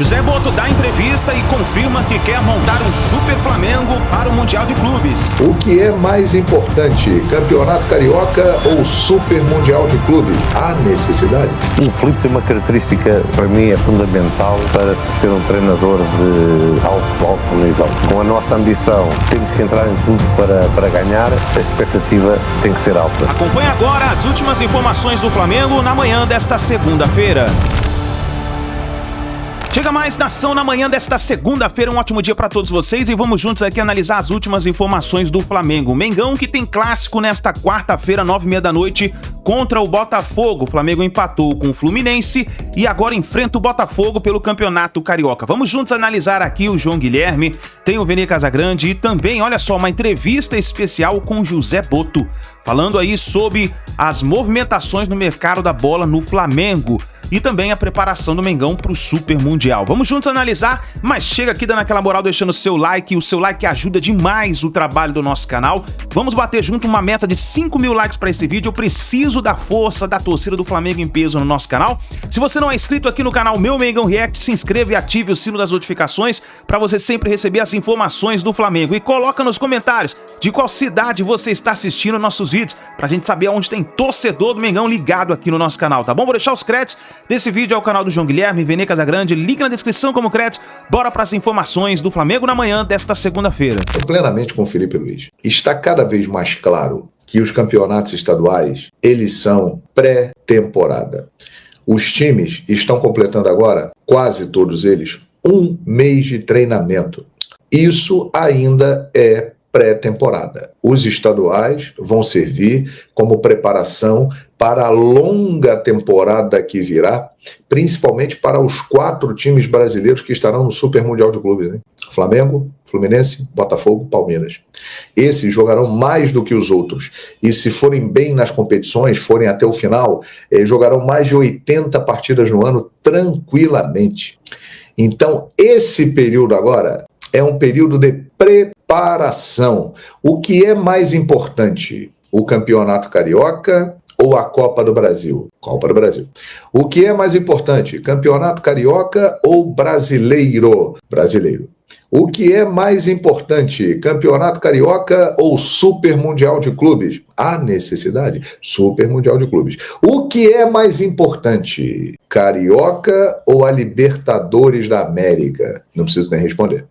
José Botto dá entrevista e confirma que quer montar um Super Flamengo para o Mundial de Clubes. O que é mais importante, Campeonato Carioca ou Super Mundial de Clubes? Há necessidade? O Filipe tem uma característica, para mim, é fundamental para ser um treinador de alto nível. Com a nossa ambição, temos que entrar em tudo para ganhar. A expectativa tem que ser alta. Acompanhe agora as últimas informações do Flamengo na manhã desta segunda-feira. Chega mais nação na manhã desta segunda-feira, um ótimo dia para todos vocês e vamos juntos aqui analisar as últimas informações do Flamengo. Mengão que tem clássico nesta quarta-feira, 9h30 da noite, contra o Botafogo. O Flamengo empatou com o Fluminense e agora enfrenta o Botafogo pelo Campeonato Carioca. Vamos juntos analisar aqui o João Guilherme, tem o Vene Casagrande e também, olha só, uma entrevista especial com José Botto, falando aí sobre as movimentações no mercado da bola no Flamengo e também a preparação do Mengão para o Super Mundial. Vamos juntos analisar, mas chega aqui dando aquela moral, deixando o seu like ajuda demais o trabalho do nosso canal. Vamos bater junto uma meta de 5.000 likes para esse vídeo. Eu preciso da força da torcida do Flamengo em peso no nosso canal. Se você não é inscrito aqui no canal Meu Mengão React, se inscreva e ative o sino das notificações para você sempre receber as informações do Flamengo. E coloca nos comentários de qual cidade você está assistindo nossos vídeos, pra gente saber onde tem torcedor do Mengão ligado aqui no nosso canal, tá bom? Vou deixar os créditos desse vídeo ao canal do João Guilherme, Vene Casagrande, link na descrição como crédito. Bora para as informações do Flamengo na manhã desta segunda-feira. Plenamente com o Felipe Luiz. Está cada vez mais claro que os campeonatos estaduais, eles são pré-temporada. Os times estão completando agora, quase todos eles, 1 mês de treinamento. Isso ainda é pré-temporada. Os estaduais vão servir como preparação para a longa temporada que virá, principalmente para os 4 times brasileiros que estarão no Super Mundial de Clubes, né? Flamengo, Fluminense, Botafogo, Palmeiras. Esses jogarão mais do que os outros. E se forem bem nas competições, forem até o final, jogarão mais de 80 partidas no ano tranquilamente. Então, esse período agora é um período de preparação. O que é mais importante? O Campeonato Carioca ou a Copa do Brasil? Copa do Brasil. O que é mais importante? Campeonato Carioca ou Brasileiro? Brasileiro. O que é mais importante? Campeonato Carioca ou Super Mundial de Clubes? Há necessidade? Super Mundial de Clubes. O que é mais importante? Carioca ou a Libertadores da América? Não preciso nem responder.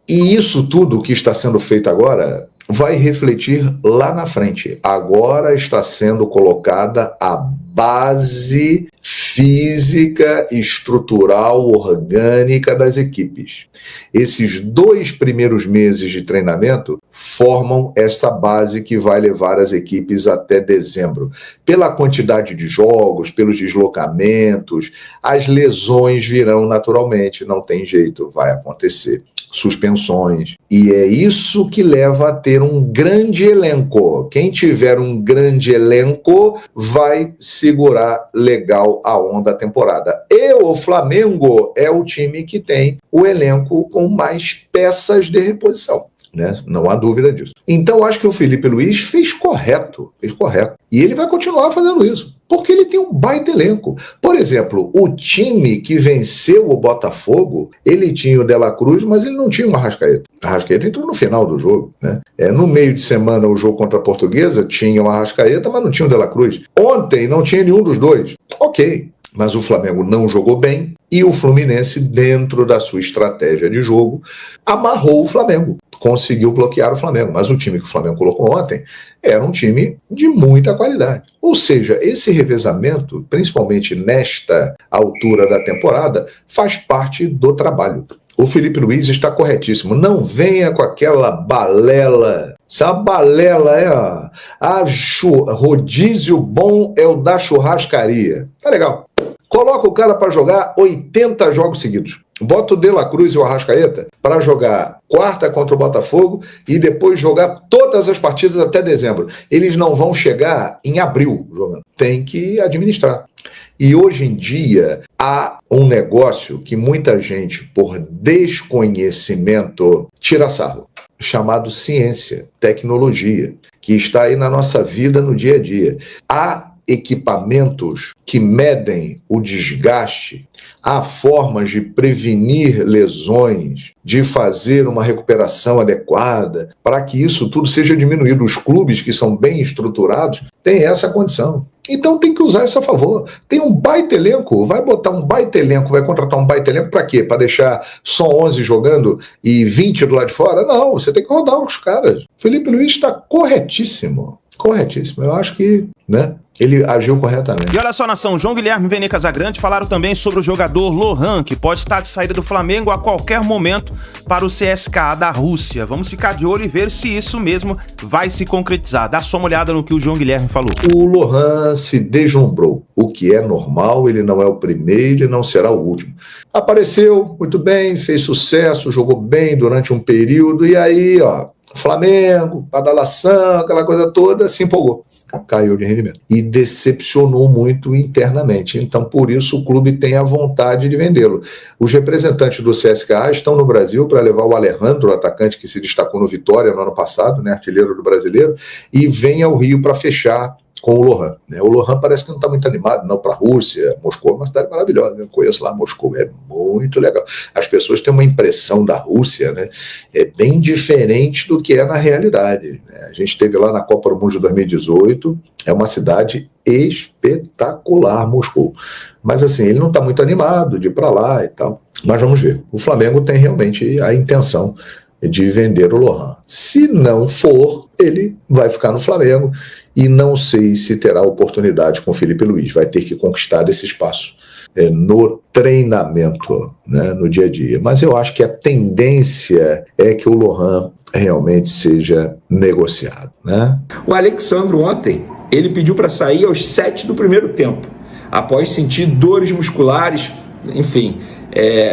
E isso tudo que está sendo feito agora vai refletir lá na frente. Agora está sendo colocada a base física, estrutural, orgânica das equipes. Esses 2 primeiros meses de treinamento formam essa base que vai levar as equipes até dezembro. Pela quantidade de jogos, pelos deslocamentos, as lesões virão naturalmente, não tem jeito, vai acontecer. Suspensões. E é isso que leva a ter um grande elenco. Quem tiver um grande elenco vai segurar legal a onda da temporada. E o Flamengo é o time que tem o elenco com mais peças de reposição, né? Não há dúvida disso. Então, acho que o Felipe Luiz fez correto. E ele vai continuar fazendo isso, porque ele tem um baita elenco. Por exemplo, o time que venceu o Botafogo, ele tinha o De La Cruz, mas ele não tinha o Arrascaeta. O Arrascaeta entrou no final do jogo, né? No meio de semana, o jogo contra a Portuguesa, tinha o Arrascaeta, mas não tinha o De La Cruz. Ontem, não tinha nenhum dos dois. Ok, mas o Flamengo não jogou bem e o Fluminense, dentro da sua estratégia de jogo, amarrou o Flamengo. Conseguiu bloquear o Flamengo, mas o time que o Flamengo colocou ontem era um time de muita qualidade. Ou seja, esse revezamento, principalmente nesta altura da temporada, faz parte do trabalho. O Felipe Luiz está corretíssimo. Não venha com aquela balela. Essa balela rodízio bom é o da churrascaria. Tá legal. Coloca o cara para jogar 80 jogos seguidos. Bota o De La Cruz e o Arrascaeta para jogar quarta contra o Botafogo e depois jogar todas as partidas até dezembro. Eles não vão chegar em abril jogando. Tem que administrar. E hoje em dia há um negócio que muita gente, por desconhecimento, tira sarro, chamado ciência, tecnologia, que está aí na nossa vida no dia a dia. Há equipamentos que medem o desgaste, há formas de prevenir lesões, de fazer uma recuperação adequada, para que isso tudo seja diminuído. Os clubes que são bem estruturados têm essa condição. Então tem que usar isso a favor. Tem um baita elenco, vai botar um baita elenco, vai contratar um baita elenco para quê? Para deixar só 11 jogando e 20 do lado de fora? Não, você tem que rodar os caras. Felipe Luiz está corretíssimo. Corretíssimo. Eu acho que, ele agiu corretamente. E olha só, nação, João Guilherme e Vene Casagrande falaram também sobre o jogador Lohan, que pode estar de saída do Flamengo a qualquer momento para o CSKA da Rússia. Vamos ficar de olho e ver se isso mesmo vai se concretizar. Dá só uma olhada no que o João Guilherme falou. O Lohan se deslumbrou, o que é normal, ele não é o primeiro e não será o último. Apareceu muito bem, fez sucesso, jogou bem durante um período e aí, Flamengo, badalação, aquela coisa toda, se empolgou, caiu de rendimento e decepcionou muito internamente. Então, por isso, o clube tem a vontade de vendê-lo. Os representantes do CSKA estão no Brasil para levar o Alejandro, o atacante que se destacou no Vitória no ano passado, artilheiro do Brasileiro, e vem ao Rio para fechar com o Lohan. O Lohan parece que não está muito animado, não, para a Rússia. Moscou é uma cidade maravilhosa, eu conheço lá Moscou, é muito legal. As pessoas têm uma impressão da Rússia, é bem diferente do que é na realidade. A gente esteve lá na Copa do Mundo de 2018, é uma cidade espetacular, Moscou. Mas assim, ele não está muito animado de ir para lá e tal. Mas vamos ver. O Flamengo tem realmente a intenção de vender o Lohan. Se não for, ele vai ficar no Flamengo e não sei se terá oportunidade com o Felipe Luiz. Vai ter que conquistar esse espaço no treinamento, no dia a dia. Mas eu acho que a tendência é que o Lohan realmente seja negociado. O Alexandro ontem, ele pediu para sair aos 7 do primeiro tempo, após sentir dores musculares, enfim,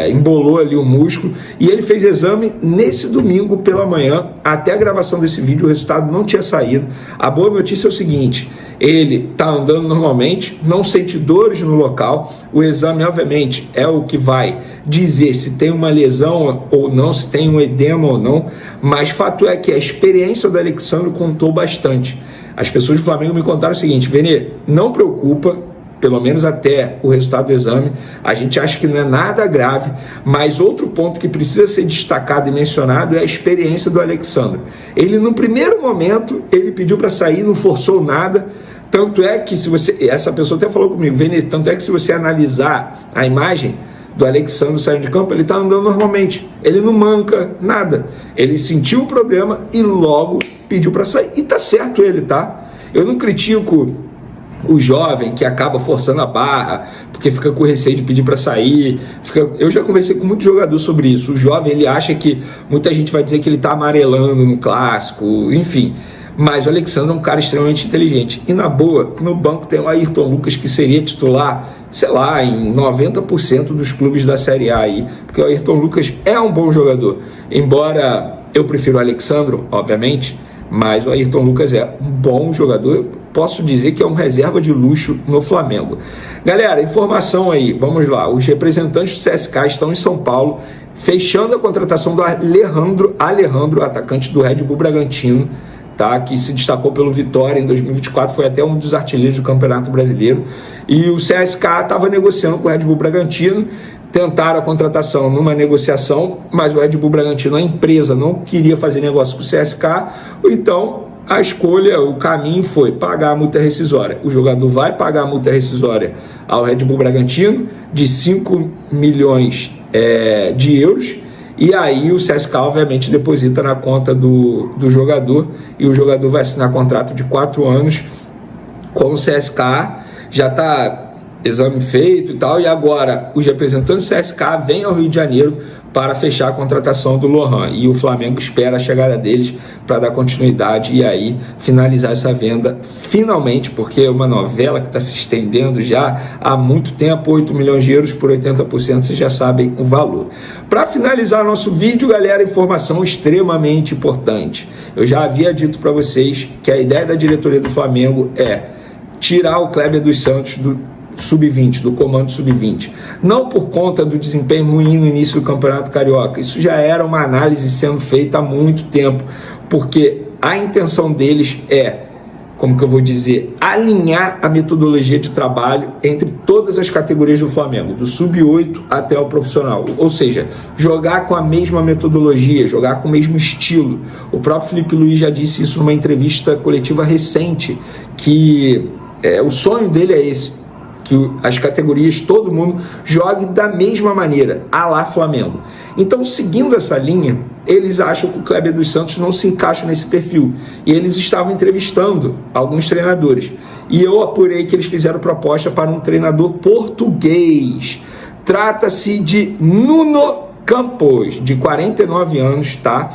embolou ali o músculo, e ele fez exame nesse domingo pela manhã. Até a gravação desse vídeo o resultado não tinha saído. A boa notícia é o seguinte: ele está andando normalmente, não sente dores no local. O exame, obviamente, é o que vai dizer se tem uma lesão ou não, se tem um edema ou não, mas fato é que a experiência do Alexandre contou bastante. As pessoas do Flamengo me contaram o seguinte: Vene, não preocupa, pelo menos até o resultado do exame, a gente acha que não é nada grave, mas outro ponto que precisa ser destacado e mencionado é a experiência do Alexandre. Ele, no primeiro momento, ele pediu para sair, não forçou nada, tanto é que, se você, essa pessoa até falou comigo, Vene, tanto é que se você analisar a imagem do Alexandre saindo de campo, ele está andando normalmente, ele não manca nada, ele sentiu o problema e logo pediu para sair, e tá certo ele, tá? Eu não critico o jovem que acaba forçando a barra, porque fica com receio de pedir para sair. Eu já conversei com muito jogador sobre isso. O jovem, ele acha que muita gente vai dizer que ele está amarelando no clássico, enfim. Mas o Alexandre é um cara extremamente inteligente. E na boa, no banco tem o Ayrton Lucas, que seria titular, sei lá, em 90% dos clubes da Série A aí, porque o Ayrton Lucas é um bom jogador. Embora eu prefiro o Alexandre, obviamente, mas o Ayrton Lucas é um bom jogador. Posso dizer que é um reserva de luxo no Flamengo. Galera, informação aí, vamos lá. Os representantes do CSKA estão em São Paulo, fechando a contratação do Alejandro, atacante do Red Bull Bragantino, tá? Que se destacou pelo Vitória em 2024, foi até um dos artilheiros do Campeonato Brasileiro. E o CSKA estava negociando com o Red Bull Bragantino, tentaram a contratação numa negociação, mas o Red Bull Bragantino, a empresa, não queria fazer negócio com o CSKA, então a escolha, o caminho foi pagar a multa rescisória. O jogador vai pagar a multa rescisória ao Red Bull Bragantino de 5 milhões de euros, e aí o CSKA obviamente deposita na conta do jogador, e o jogador vai assinar contrato de 4 anos com o CSKA. Já está exame feito e tal, e agora os representantes do CSKA vêm ao Rio de Janeiro para fechar a contratação do Lohan, e o Flamengo espera a chegada deles para dar continuidade e aí finalizar essa venda finalmente, porque é uma novela que está se estendendo já há muito tempo. 8 milhões de euros por 80%, vocês já sabem o valor. Para finalizar nosso vídeo, galera, informação extremamente importante. Eu já havia dito para vocês que a ideia da diretoria do Flamengo é tirar o Kleber dos Santos do Sub-20, do comando Sub-20, não por conta do desempenho ruim no início do Campeonato Carioca. Isso já era uma análise sendo feita há muito tempo, porque a intenção deles é como que eu vou dizer, alinhar a metodologia de trabalho entre todas as categorias do Flamengo, do sub-8 até o profissional. Ou seja, jogar com a mesma metodologia, jogar com o mesmo estilo. O próprio Felipe Luiz já disse isso numa entrevista coletiva recente, que o sonho dele é esse, que as categorias, todo mundo jogue da mesma maneira, à lá Flamengo. Então, seguindo essa linha, eles acham que o Kleber dos Santos não se encaixa nesse perfil. E eles estavam entrevistando alguns treinadores. E eu apurei que eles fizeram proposta para um treinador português. Trata-se de Nuno Campos, de 49 anos, tá?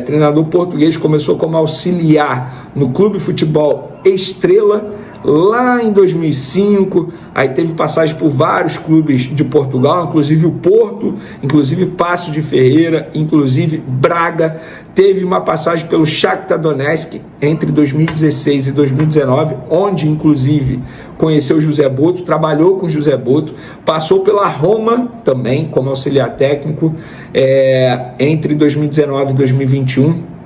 Treinador português, começou como auxiliar no Clube Futebol Estrela, lá em 2005, aí teve passagem por vários clubes de Portugal, inclusive o Porto, inclusive Paços de Ferreira, inclusive Braga, teve uma passagem pelo Shakhtar Donetsk entre 2016 e 2019, onde inclusive conheceu José Boto, trabalhou com José Boto, passou pela Roma também como auxiliar técnico entre 2019 e 2021,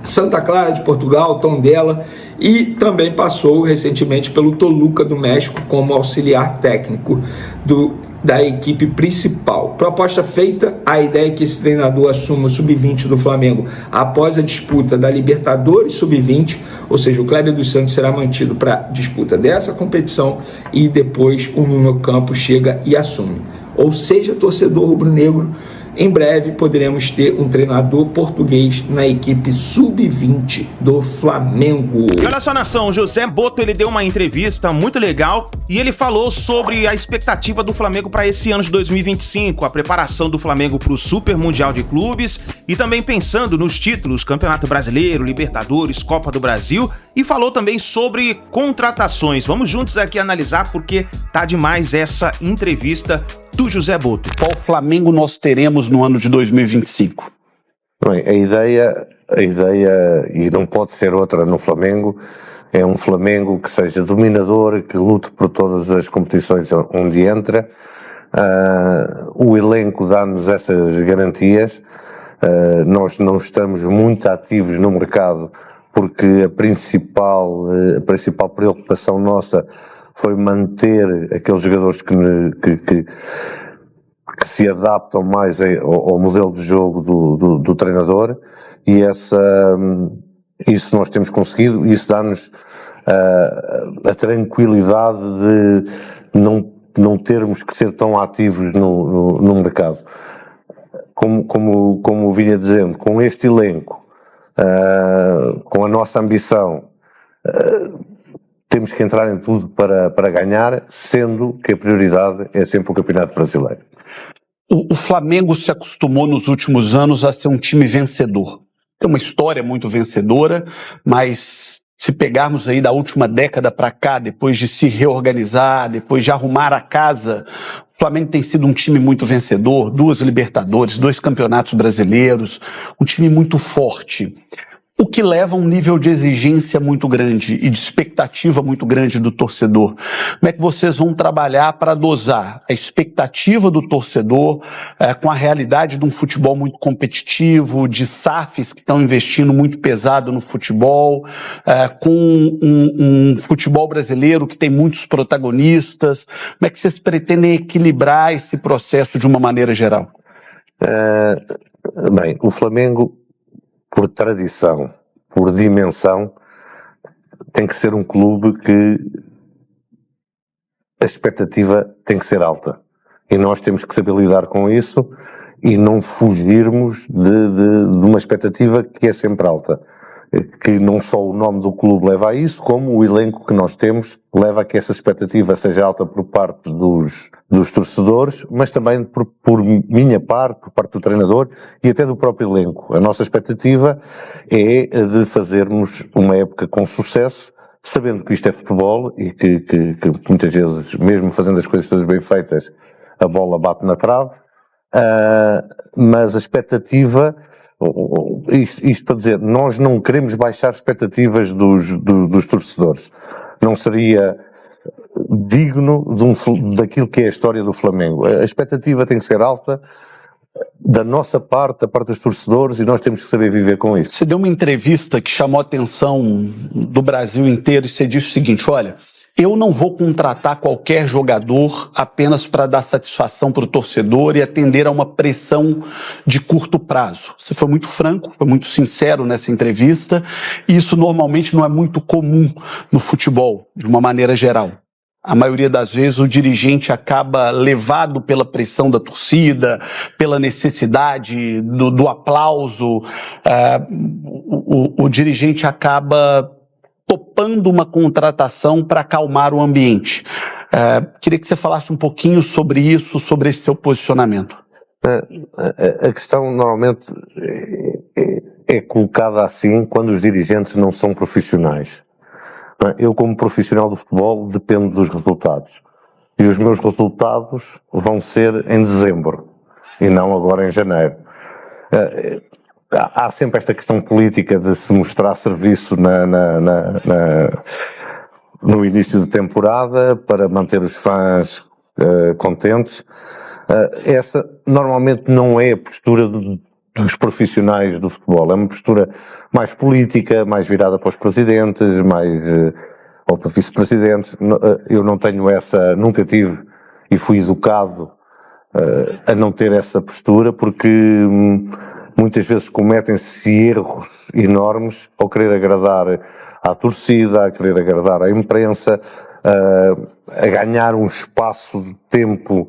Santa Clara de Portugal, Tondela, e também passou recentemente pelo Toluca do México como auxiliar técnico da equipe principal. Proposta feita, a ideia é que esse treinador assuma o sub-20 do Flamengo após a disputa da Libertadores sub-20, ou seja, o Kleber dos Santos será mantido para a disputa dessa competição e depois o Nuno Campos chega e assume. Ou seja, torcedor rubro-negro, em breve poderemos ter um treinador português na equipe sub-20 do Flamengo. E olha só, nação, o José Boto, ele deu uma entrevista muito legal e ele falou sobre a expectativa do Flamengo para esse ano de 2025, a preparação do Flamengo para o Super Mundial de Clubes e também pensando nos títulos Campeonato Brasileiro, Libertadores, Copa do Brasil, e falou também sobre contratações. Vamos juntos aqui analisar porque tá demais essa entrevista do José Boto. Qual Flamengo nós teremos no ano de 2025? Bem, a ideia, e não pode ser outra no Flamengo, é um Flamengo que seja dominador, que lute por todas as competições onde entra. O elenco dá-nos essas garantias. Nós não estamos muito ativos no mercado porque a principal preocupação nossa foi manter aqueles jogadores que se adaptam mais ao modelo de jogo do treinador, e isso nós temos conseguido, e isso dá-nos a tranquilidade de não termos que ser tão ativos no mercado. Como vinha dizendo, com este elenco, com a nossa ambição, temos que entrar em tudo para ganhar, sendo que a prioridade é sempre o Campeonato Brasileiro. O Flamengo se acostumou nos últimos anos a ser um time vencedor. Tem uma história muito vencedora, mas se pegarmos aí da última década para cá, depois de se reorganizar, depois de arrumar a casa, o Flamengo tem sido um time muito vencedor, 2 Libertadores, 2 campeonatos brasileiros, um time muito forte. O que leva a um nível de exigência muito grande e de expectativa muito grande do torcedor. Como é que vocês vão trabalhar para dosar a expectativa do torcedor com a realidade de um futebol muito competitivo, de SAFs que estão investindo muito pesado no futebol, com um futebol brasileiro que tem muitos protagonistas? Como é que vocês pretendem equilibrar esse processo de uma maneira geral? Bem, o Flamengo, por tradição, por dimensão, tem que ser um clube que a expectativa tem que ser alta. E nós temos que saber lidar com isso e não fugirmos de uma expectativa que é sempre alta. Que não só o nome do clube leva a isso, como o elenco que nós temos leva a que essa expectativa seja alta por parte dos torcedores, mas também por minha parte, por parte do treinador e até do próprio elenco. A nossa expectativa é de fazermos uma época com sucesso, sabendo que isto é futebol e que muitas vezes, mesmo fazendo as coisas todas bem feitas, a bola bate na trave, mas a expectativa... Isto para dizer, nós não queremos baixar expectativas dos torcedores. Não seria digno daquilo que é a história do Flamengo. A expectativa tem que ser alta, da nossa parte, da parte dos torcedores, e nós temos que saber viver com isso. Você deu uma entrevista que chamou a atenção do Brasil inteiro e você disse o seguinte: olha, eu não vou contratar qualquer jogador apenas para dar satisfação para o torcedor e atender a uma pressão de curto prazo. Você foi muito franco, foi muito sincero nessa entrevista, e isso normalmente não é muito comum no futebol, de uma maneira geral. A maioria das vezes o dirigente acaba levado pela pressão da torcida, pela necessidade do aplauso, o dirigente acaba topando uma contratação para acalmar o ambiente. Queria que você falasse um pouquinho sobre isso, sobre esse seu posicionamento. A questão normalmente é colocada assim quando os dirigentes não são profissionais. Eu, como profissional do futebol, dependo dos resultados. E os meus resultados vão ser em dezembro, e não agora em janeiro. Há sempre esta questão política de se mostrar serviço no início de temporada para manter os fãs contentes. Essa normalmente não é a postura dos profissionais do futebol. É uma postura mais política, mais virada para os presidentes, ou para vice-presidentes. Eu não tenho essa, nunca tive e fui educado a não ter essa postura, porque muitas vezes cometem-se erros enormes ao querer agradar à torcida, a querer agradar à imprensa, a ganhar um espaço de tempo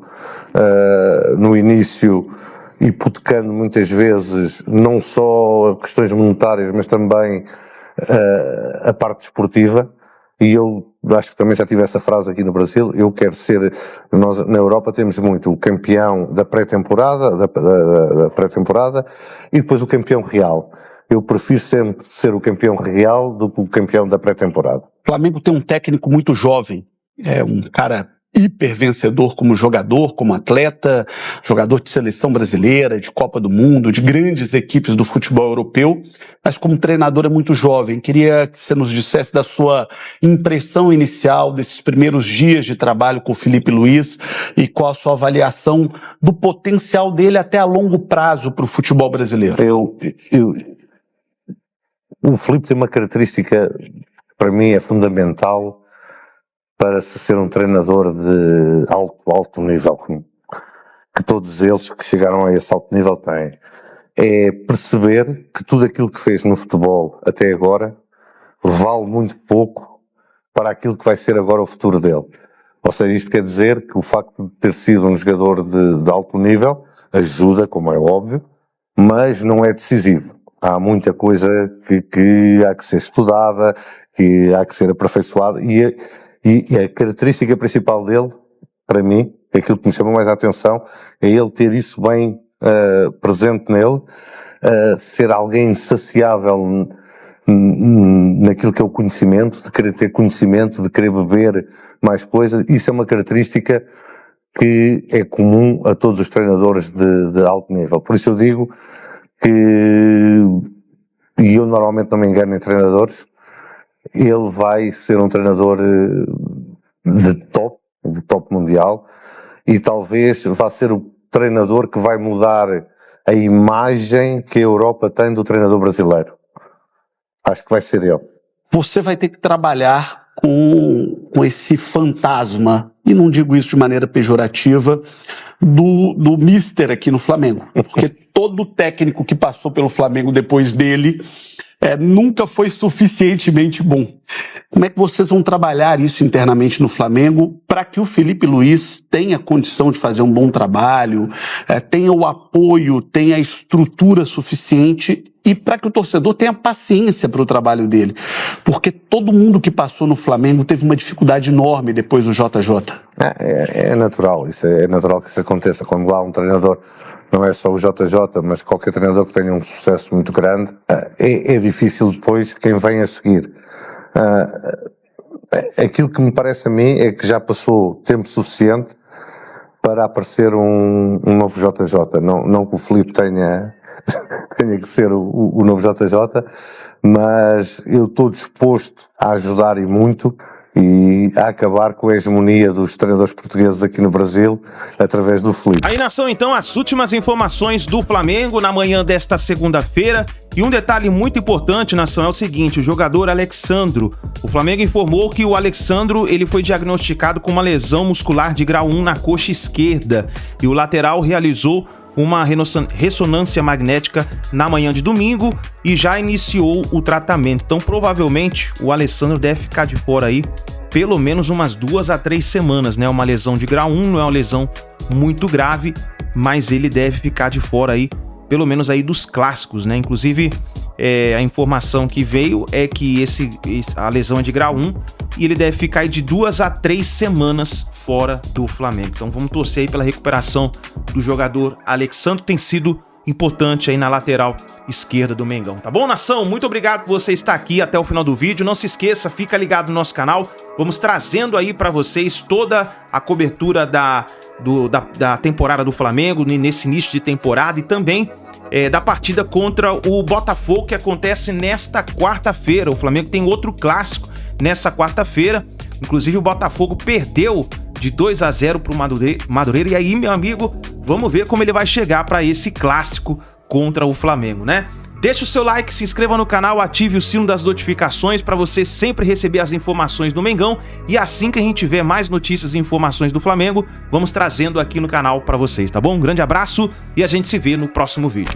no início, hipotecando muitas vezes não só questões monetárias, mas também a parte desportiva. E eu acho que também já tive essa frase aqui no Brasil: eu quero ser, nós na Europa temos muito o campeão da pré-temporada, da pré-temporada, e depois o campeão real. Eu prefiro sempre ser o campeão real do que o campeão da pré-temporada. O Flamengo tem um técnico muito jovem, é um cara hiper vencedor como jogador, como atleta, jogador de seleção brasileira, de Copa do Mundo, de grandes equipes do futebol europeu, mas como treinador é muito jovem. Queria que você nos dissesse da sua impressão inicial desses primeiros dias de trabalho com o Felipe Luiz e qual a sua avaliação do potencial dele até a longo prazo para o futebol brasileiro. O Felipe tem uma característica que para mim é fundamental para se ser um treinador de alto nível, que todos eles que chegaram a esse alto nível têm. É perceber que tudo aquilo que fez no futebol até agora vale muito pouco para aquilo que vai ser agora o futuro dele. Ou seja, isto quer dizer que o facto de ter sido um jogador de alto nível ajuda, como é óbvio, mas não é decisivo. Há muita coisa que há que ser estudada, que há que ser aperfeiçoada, e a característica principal dele, para mim, aquilo que me chamou mais a atenção, é ele ter isso bem presente nele, ser alguém insaciável naquilo que é o conhecimento, de querer ter conhecimento, de querer beber mais coisas. Isso é uma característica que é comum a todos os treinadores de alto nível. Por isso eu digo que, e eu normalmente não me engano em treinadores, ele vai ser um treinador de top mundial, e talvez vá ser o treinador que vai mudar a imagem que a Europa tem do treinador brasileiro. Acho que vai ser ele. Você vai ter que trabalhar com esse fantasma, e não digo isso de maneira pejorativa, do mister aqui no Flamengo. Porque todo técnico que passou pelo Flamengo depois dele nunca foi suficientemente bom. Como é que vocês vão trabalhar isso internamente no Flamengo para que o Felipe Luiz tenha condição de fazer um bom trabalho, tenha o apoio, tenha a estrutura suficiente e para que o torcedor tenha paciência para o trabalho dele? Porque todo mundo que passou no Flamengo teve uma dificuldade enorme depois do JJ. É natural, é natural que isso aconteça quando há um treinador. Não é só o JJ, mas qualquer treinador que tenha um sucesso muito grande, é difícil depois quem vem a seguir. Aquilo que me parece a mim é que já passou tempo suficiente para aparecer um novo JJ. Não que o Filipe tenha que ser o novo JJ, mas eu estou disposto a ajudar e muito, e a acabar com a hegemonia dos treinadores portugueses aqui no Brasil através do Felipe. Aí, nação, então, as últimas informações do Flamengo na manhã desta segunda-feira. E um detalhe muito importante, nação, é o seguinte: o jogador Alexandro, o Flamengo informou que o Alexandro ele foi diagnosticado com uma lesão muscular de grau 1 na coxa esquerda e o lateral realizou uma ressonância magnética na manhã de domingo e já iniciou o tratamento. Então, provavelmente, o Alexandro deve ficar de fora aí pelo menos umas 2 a 3 semanas, né? Uma lesão de grau 1, não é uma lesão muito grave, mas ele deve ficar de fora aí, pelo menos aí dos clássicos, né? Inclusive, a informação que veio é que a lesão é de grau 1 e ele deve ficar aí de 2 a 3 semanas fora do Flamengo. Então vamos torcer aí pela recuperação do jogador Alexandro, tem sido importante aí na lateral esquerda do Mengão. Tá bom, nação? Muito obrigado por você estar aqui até o final do vídeo. Não se esqueça, fica ligado no nosso canal. Vamos trazendo aí para vocês toda a cobertura da temporada do Flamengo, nesse início de temporada, e também da partida contra o Botafogo, que acontece nesta quarta-feira. O Flamengo tem outro clássico nessa quarta-feira. Inclusive, o Botafogo perdeu de 2 a 0 para o Madureira. E aí, meu amigo, vamos ver como ele vai chegar para esse clássico contra o Flamengo, né? Deixe o seu like, se inscreva no canal, ative o sino das notificações para você sempre receber as informações do Mengão. E assim que a gente tiver mais notícias e informações do Flamengo, vamos trazendo aqui no canal para vocês, tá bom? Um grande abraço e a gente se vê no próximo vídeo.